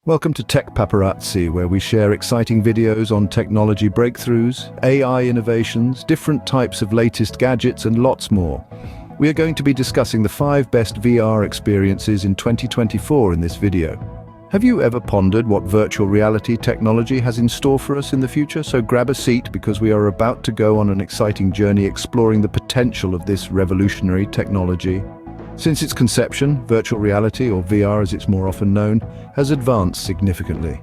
Welcome to Tech Paparazzi, where we share exciting videos on technology breakthroughs, AI innovations, different types of latest gadgets, and lots more. We are going to be discussing the 5 best VR experiences in 2024 in this video. Have you ever pondered what virtual reality technology has in store for us in the future? So grab a seat because we are about to go on an exciting journey exploring the potential of this revolutionary technology. Since its conception, virtual reality, or VR as it's more often known, has advanced significantly.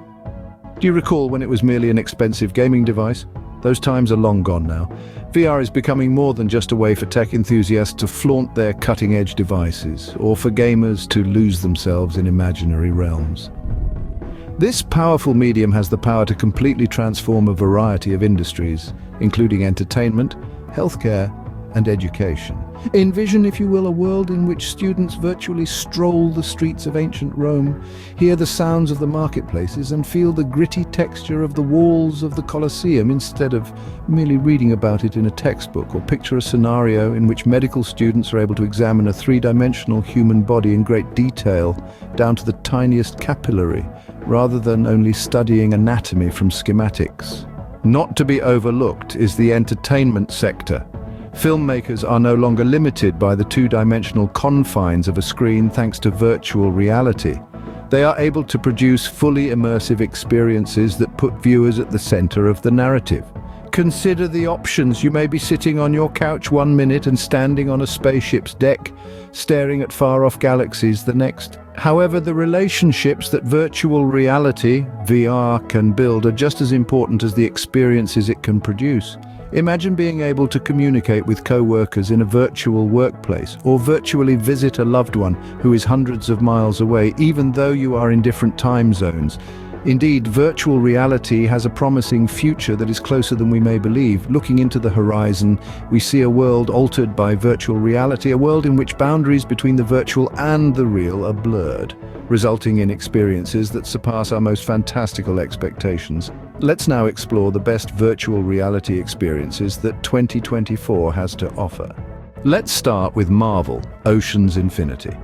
Do you recall when it was merely an expensive gaming device? Those times are long gone now. VR is becoming more than just a way for tech enthusiasts to flaunt their cutting-edge devices, or for gamers to lose themselves in imaginary realms. This powerful medium has the power to completely transform a variety of industries, including entertainment, healthcare, and education. Envision, if you will, a world in which students virtually stroll the streets of ancient Rome, hear the sounds of the marketplaces, and feel the gritty texture of the walls of the Colosseum instead of merely reading about it in a textbook. Or picture a scenario in which medical students are able to examine a 3-dimensional human body in great detail, down to the tiniest capillary, rather than only studying anatomy from schematics. Not to be overlooked is the entertainment sector. Filmmakers are no longer limited by the 2-dimensional confines of a screen thanks to virtual reality. They are able to produce fully immersive experiences that put viewers at the center of the narrative. Consider the options. You may be sitting on your couch one minute and standing on a spaceship's deck, staring at far-off galaxies the next. However, the relationships that virtual reality, VR, can build are just as important as the experiences it can produce. Imagine being able to communicate with co-workers in a virtual workplace, or virtually visit a loved one who is hundreds of miles away, even though you are in different time zones. Indeed, virtual reality has a promising future that is closer than we may believe. Looking into the horizon, we see a world altered by virtual reality, a world in which boundaries between the virtual and the real are blurred, resulting in experiences that surpass our most fantastical expectations. Let's now explore the best virtual reality experiences that 2024 has to offer. Let's start with Marvel, Ocean's Infinity.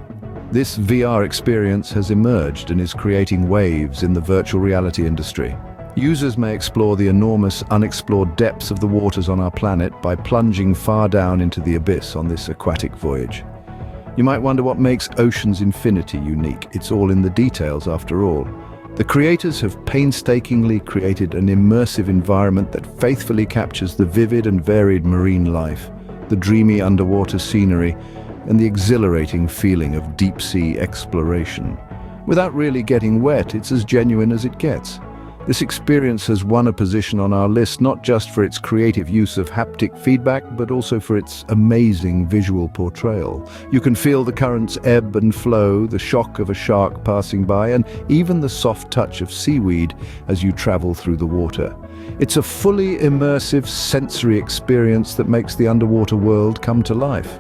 This VR experience has emerged and is creating waves in the virtual reality industry. Users may explore the enormous, unexplored depths of the waters on our planet by plunging far down into the abyss on this aquatic voyage. You might wonder what makes Ocean's Infinity unique. It's all in the details, after all. The creators have painstakingly created an immersive environment that faithfully captures the vivid and varied marine life, the dreamy underwater scenery, and the exhilarating feeling of deep-sea exploration. Without really getting wet, it's as genuine as it gets. This experience has won a position on our list not just for its creative use of haptic feedback, but also for its amazing visual portrayal. You can feel the currents ebb and flow, the shock of a shark passing by, and even the soft touch of seaweed as you travel through the water. It's a fully immersive sensory experience that makes the underwater world come to life.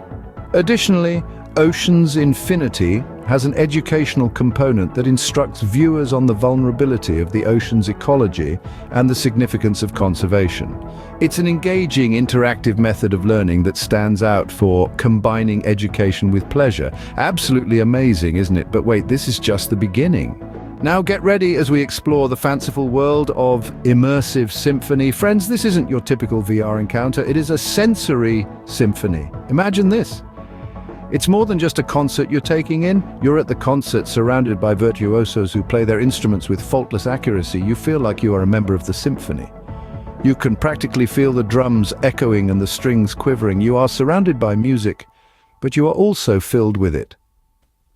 Additionally, Ocean's Infinity has an educational component that instructs viewers on the vulnerability of the ocean's ecology and the significance of conservation. It's an engaging, interactive method of learning that stands out for combining education with pleasure. Absolutely amazing, isn't it? But wait, this is just the beginning. Now get ready as we explore the fanciful world of immersive symphony. Friends, this isn't your typical VR encounter. It is a sensory symphony. Imagine this. It's more than just a concert you're taking in. You're at the concert surrounded by virtuosos who play their instruments with faultless accuracy. You feel like you are a member of the symphony. You can practically feel the drums echoing and the strings quivering. You are surrounded by music, but you are also filled with it.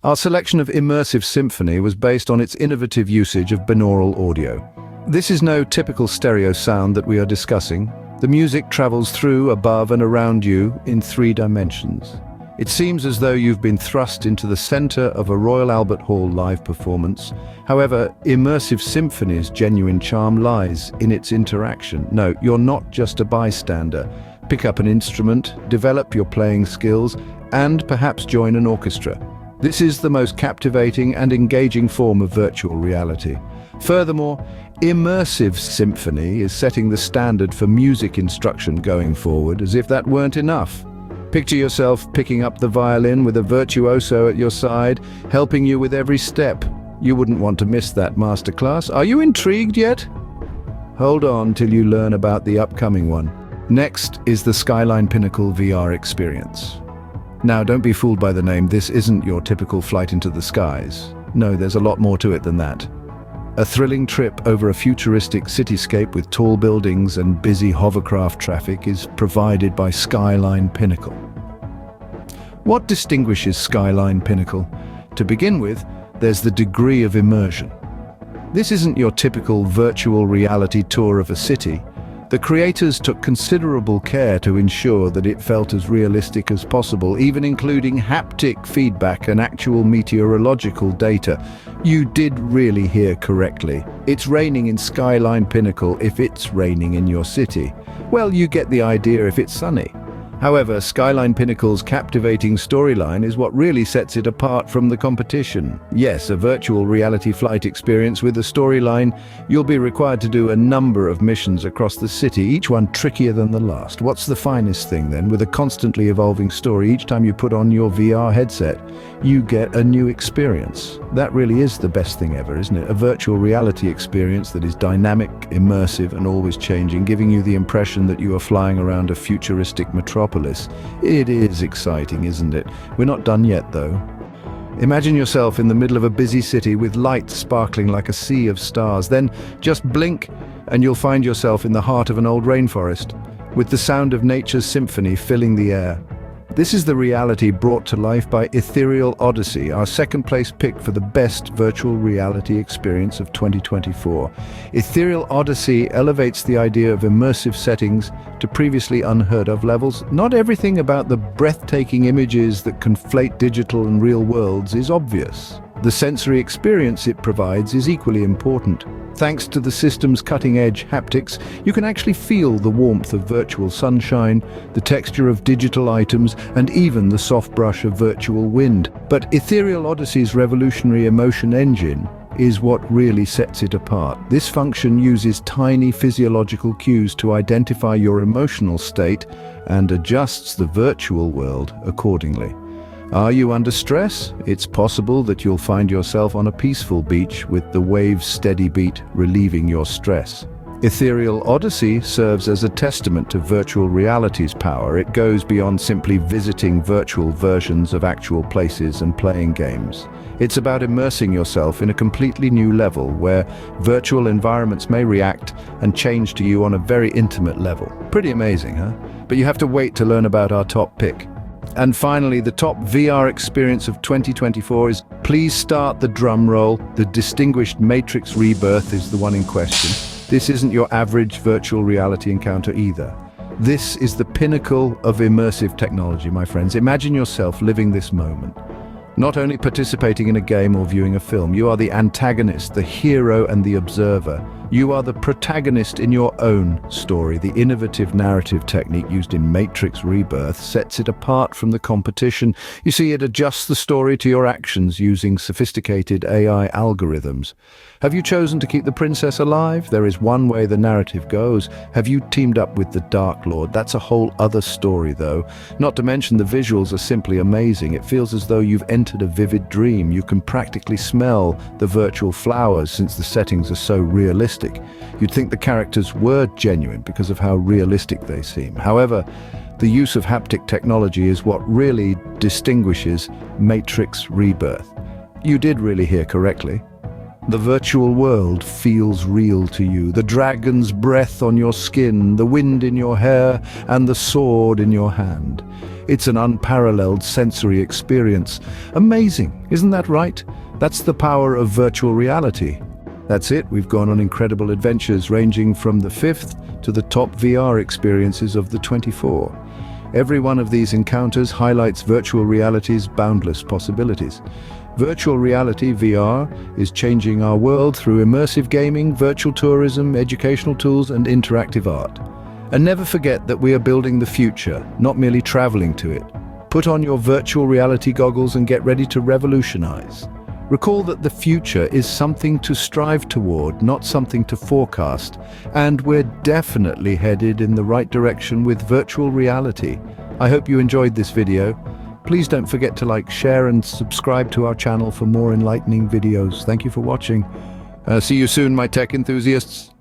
Our selection of immersive symphony was based on its innovative usage of binaural audio. This is no typical stereo sound that we are discussing. The music travels through, above, and around you in 3 dimensions. It seems as though you've been thrust into the center of a Royal Albert Hall live performance. However, immersive symphony's genuine charm lies in its interaction. No, you're not just a bystander. Pick up an instrument, develop your playing skills, and perhaps join an orchestra. This is the most captivating and engaging form of virtual reality. Furthermore, immersive symphony is setting the standard for music instruction going forward, as if that weren't enough. Picture yourself picking up the violin with a virtuoso at your side, helping you with every step. You wouldn't want to miss that masterclass. Are you intrigued yet? Hold on till you learn about the upcoming one. Next is the Skyline Pinnacle VR experience. Now, don't be fooled by the name. This isn't your typical flight into the skies. No, there's a lot more to it than that. A thrilling trip over a futuristic cityscape with tall buildings and busy hovercraft traffic is provided by Skyline Pinnacle. What distinguishes Skyline Pinnacle? To begin with, there's the degree of immersion. This isn't your typical virtual reality tour of a city. The creators took considerable care to ensure that it felt as realistic as possible, even including haptic feedback and actual meteorological data. You did really hear correctly. It's raining in Skyline Pinnacle if it's raining in your city. Well, you get the idea if it's sunny. However, Skyline Pinnacle's captivating storyline is what really sets it apart from the competition. Yes, a virtual reality flight experience with a storyline. You'll be required to do a number of missions across the city, each one trickier than the last. What's the finest thing then? With a constantly evolving story, each time you put on your VR headset, you get a new experience. That really is the best thing ever, isn't it? A virtual reality experience that is dynamic, immersive, and always changing, giving you the impression that you are flying around a futuristic metropolis. It is exciting, isn't it? We're not done yet, though. Imagine yourself in the middle of a busy city with lights sparkling like a sea of stars. Then just blink and you'll find yourself in the heart of an old rainforest, with the sound of nature's symphony filling the air. This is the reality brought to life by Ethereal Odyssey, our second-place pick for the best virtual reality experience of 2024. Ethereal Odyssey elevates the idea of immersive settings to previously unheard-of levels. Not everything about the breathtaking images that conflate digital and real worlds is obvious. The sensory experience it provides is equally important. Thanks to the system's cutting-edge haptics, you can actually feel the warmth of virtual sunshine, the texture of digital items, and even the soft brush of virtual wind. But Ethereal Odyssey's revolutionary emotion engine is what really sets it apart. This function uses tiny physiological cues to identify your emotional state and adjusts the virtual world accordingly. Are you under stress? It's possible that you'll find yourself on a peaceful beach with the waves' steady beat relieving your stress. Ethereal Odyssey serves as a testament to virtual reality's power. It goes beyond simply visiting virtual versions of actual places and playing games. It's about immersing yourself in a completely new level where virtual environments may react and change to you on a very intimate level. Pretty amazing, huh? But you have to wait to learn about our top pick. And finally, the top VR experience of 2024 is, please start the drum roll, the distinguished Matrix Rebirth is the one in question. This isn't your average virtual reality encounter either. This is the pinnacle of immersive technology, my friends. Imagine yourself living this moment. Not only participating in a game or viewing a film, you are the antagonist, the hero, and the observer. You are the protagonist in your own story. The innovative narrative technique used in Matrix Rebirth sets it apart from the competition. You see, it adjusts the story to your actions using sophisticated AI algorithms. Have you chosen to keep the princess alive? There is one way the narrative goes. Have you teamed up with the Dark Lord? That's a whole other story, though. Not to mention the visuals are simply amazing. It feels as though you've entered a vivid dream. You can practically smell the virtual flowers since the settings are so realistic. You'd think the characters were genuine because of how realistic they seem. However, the use of haptic technology is what really distinguishes Matrix Rebirth. You did really hear correctly. The virtual world feels real to you. The dragon's breath on your skin, the wind in your hair, and the sword in your hand. It's an unparalleled sensory experience. Amazing, isn't that right? That's the power of virtual reality. That's it, we've gone on incredible adventures ranging from the 5th to the top VR experiences of the 24. Every one of these encounters highlights virtual reality's boundless possibilities. Virtual reality, VR, is changing our world through immersive gaming, virtual tourism, educational tools, and interactive art. And never forget that we are building the future, not merely traveling to it. Put on your virtual reality goggles and get ready to revolutionize. Recall that the future is something to strive toward, not something to forecast. And we're definitely headed in the right direction with virtual reality. I hope you enjoyed this video. Please don't forget to like, share and subscribe to our channel for more enlightening videos. Thank you for watching. See you soon, my tech enthusiasts.